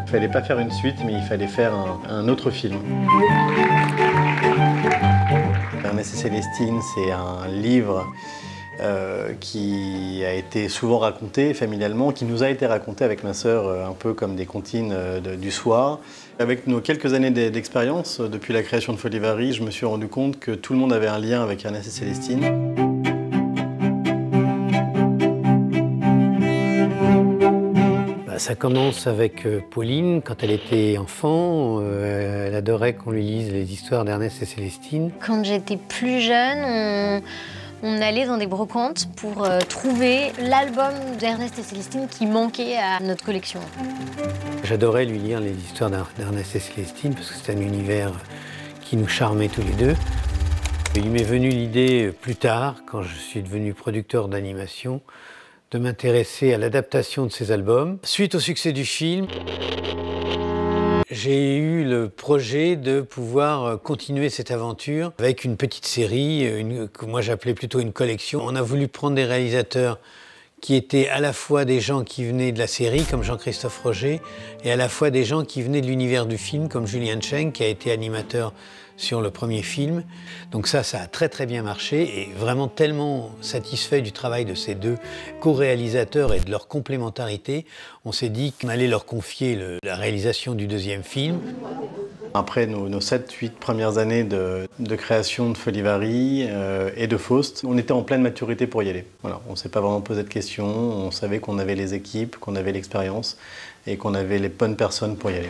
Il fallait pas faire une suite, mais il fallait faire un autre film. Ernest et Célestine, c'est un livre qui a été souvent raconté familialement, qui nous a été raconté avec ma sœur un peu comme des comptines du soir. Avec nos quelques années d'expérience, depuis la création de Folivari, je me suis rendu compte que tout le monde avait un lien avec Ernest et Célestine. Ça commence avec Pauline, quand elle était enfant. Elle adorait qu'on lui lise les histoires d'Ernest et Célestine. Quand j'étais plus jeune, on allait dans des brocantes pour trouver l'album d'Ernest et Célestine qui manquait à notre collection. J'adorais lui lire les histoires d'Ernest et Célestine parce que c'était un univers qui nous charmait tous les deux. Il m'est venu l'idée plus tard, quand je suis devenu producteur d'animation, de m'intéresser à l'adaptation de ces albums. Suite au succès du film, j'ai eu le projet de pouvoir continuer cette aventure avec une petite série, que moi j'appelais plutôt une collection. On a voulu prendre des réalisateurs qui étaient à la fois des gens qui venaient de la série, comme Jean-Christophe Roger, et à la fois des gens qui venaient de l'univers du film, comme Julien Cheng, qui a été animateur sur le premier film. Donc ça a très bien marché, et vraiment tellement satisfait du travail de ces deux co-réalisateurs et de leur complémentarité, on s'est dit qu'on allait leur confier la réalisation du deuxième film. Après nos 7-8 premières années de création de Folivari et de Faust, on était en pleine maturité pour y aller. Voilà, on ne s'est pas vraiment posé de questions, on savait qu'on avait les équipes, qu'on avait l'expérience et qu'on avait les bonnes personnes pour y aller.